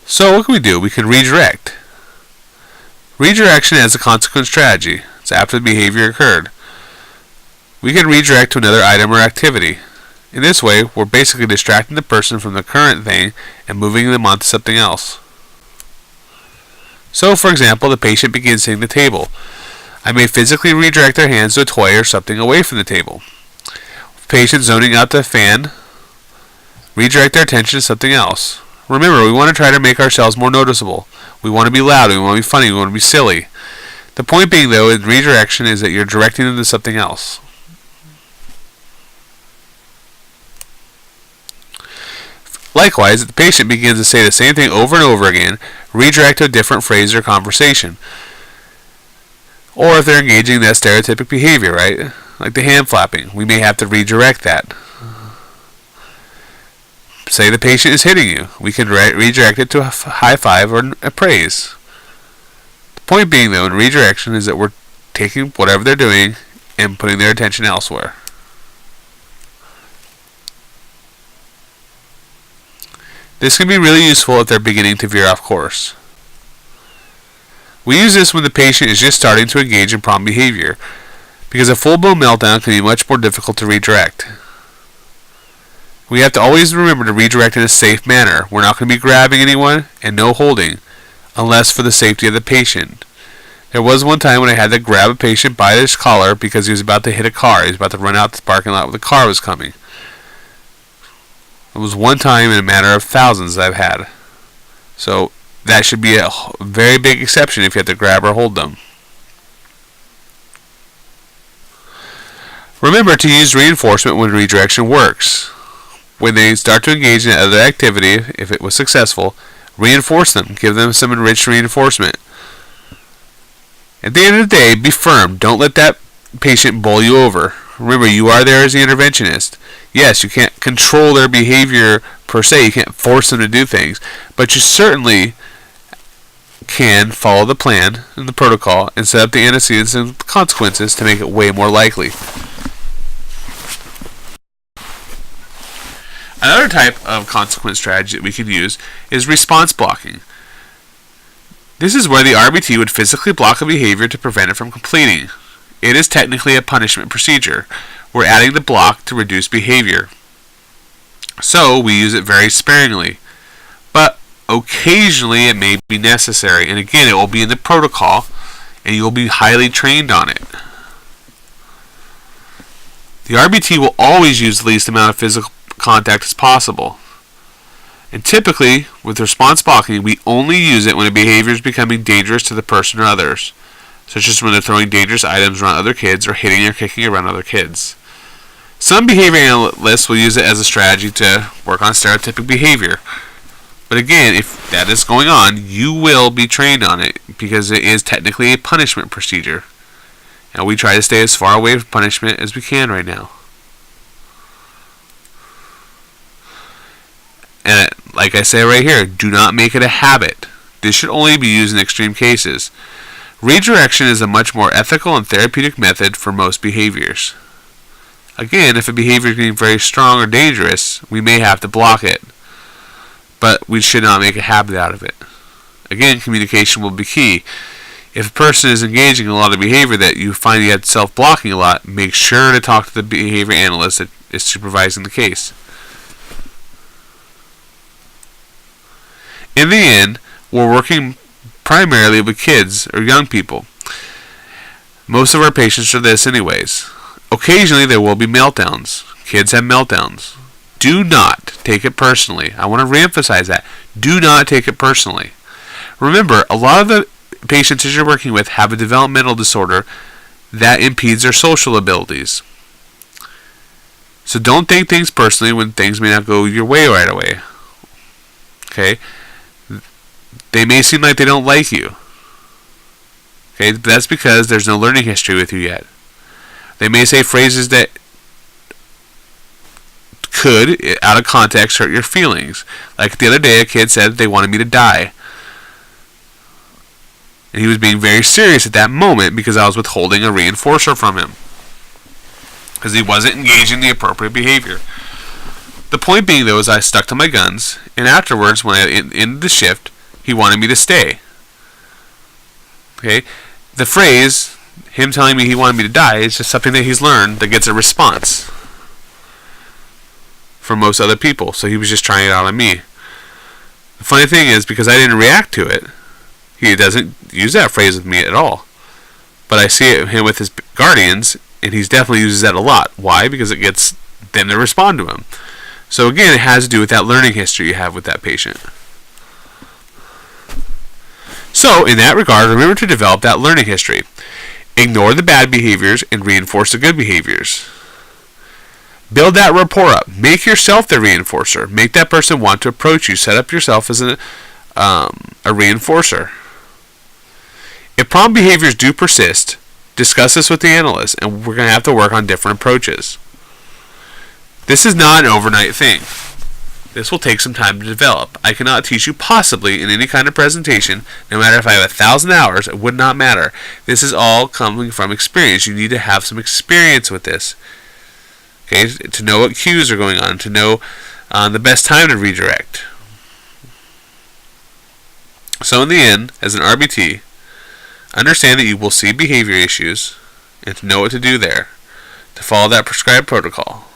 So what can we do? We can redirect. Redirection as a consequence strategy. It's after the behavior occurred. We can redirect to another item or activity. In this way, we're basically distracting the person from the current thing and moving them on to something else. So, for example, the patient begins sitting at the table. I may physically redirect their hands to a toy or something away from the table. Patient zoning out the fan, redirect their attention to something else. Remember, we want to try to make ourselves more noticeable. We want to be loud, we want to be funny, we want to be silly. The point being, though, in redirection is that you're directing them to something else. Likewise, if the patient begins to say the same thing over and over again, redirect to a different phrase or conversation. Or if they're engaging in that stereotypic behavior, right? Like the hand flapping, we may have to redirect that. Say the patient is hitting you, we can redirect it to a high five or a praise. The point being, though, in redirection is that we're taking whatever they're doing and putting their attention elsewhere. This can be really useful if they're beginning to veer off course. We use this when the patient is just starting to engage in problem behavior, because a full-blown meltdown can be much more difficult to redirect. We have to always remember to redirect in a safe manner. We're not going to be grabbing anyone, and no holding, unless for the safety of the patient. There was one time when I had to grab a patient by his collar because he was about to hit a car. He was about to run out the parking lot when the car was coming. It was one time in a matter of thousands that I've had. So that should be a very big exception if you have to grab or hold them. Remember to use reinforcement when redirection works. When they start to engage in other activity, if it was successful, reinforce them. Give them some enriched reinforcement. At the end of the day, be firm. Don't let that patient bowl you over. Remember, you are there as the interventionist. Yes, you can't control their behavior per se. You can't force them to do things. But you certainly can follow the plan and the protocol and set up the antecedents and consequences to make it way more likely. Another type of consequence strategy that we can use is response blocking. This is where the RBT would physically block a behavior to prevent it from completing. It is technically a punishment procedure. We're adding the block to reduce behavior. So we use it very sparingly. But occasionally it may be necessary. And again, it will be in the protocol and you'll be highly trained on it. The RBT will always use the least amount of physical contact as possible. And typically, with response blocking, we only use it when a behavior is becoming dangerous to the person or others, such as when they're throwing dangerous items around other kids or hitting or kicking around other kids. Some behavior analysts will use it as a strategy to work on stereotypic behavior. But again, if that is going on, you will be trained on it because it is technically a punishment procedure. And we try to stay as far away from punishment as we can right now. And like I say right here, do not make it a habit. This should only be used in extreme cases. Redirection is a much more ethical and therapeutic method for most behaviors. Again, if a behavior is getting very strong or dangerous, we may have to block it. But we should not make a habit out of it. Again, communication will be key. If a person is engaging in a lot of behavior that you find you have self-blocking a lot, make sure to talk to the behavior analyst that is supervising the case. In the end, we're working primarily with kids or young people. Most of our patients are this anyways. Occasionally there will be meltdowns. Kids have meltdowns. Do not take it personally. I want to reemphasize that. Do not take it personally. Remember, a lot of the patients that you're working with have a developmental disorder that impedes their social abilities. So don't take things personally when things may not go your way right away. Okay? They may seem like they don't like you. Okay, but that's because there's no learning history with you yet. They may say phrases that could, out of context, hurt your feelings. Like the other day, a kid said they wanted me to die. And he was being very serious at that moment because I was withholding a reinforcer from him. Because he wasn't engaging in the appropriate behavior. The point being, though, is I stuck to my guns, and afterwards, when I ended the shift, he wanted me to stay. Okay? The phrase, him telling me he wanted me to die, is just something that he's learned that gets a response from most other people. So he was just trying it out on me. The funny thing is, because I didn't react to it, he doesn't use that phrase with me at all. But I see it him with his guardians, and he definitely uses that a lot. Why? Because it gets them to respond to him. So again, it has to do with that learning history you have with that patient. So, in that regard, remember to develop that learning history. Ignore the bad behaviors and reinforce the good behaviors. Build that rapport up. Make yourself the reinforcer. Make that person want to approach you. Set up yourself as a reinforcer. If problem behaviors do persist, discuss this with the analyst, and we're going to have to work on different approaches. This is not an overnight thing. This will take some time to develop. I cannot teach you possibly in any kind of presentation, no matter if I have 1,000 hours, it would not matter. This is all coming from experience. You need to have some experience with this. Okay, to know what cues are going on, to know the best time to redirect. So in the end, as an RBT, understand that you will see behavior issues and to know what to do there, to follow that prescribed protocol.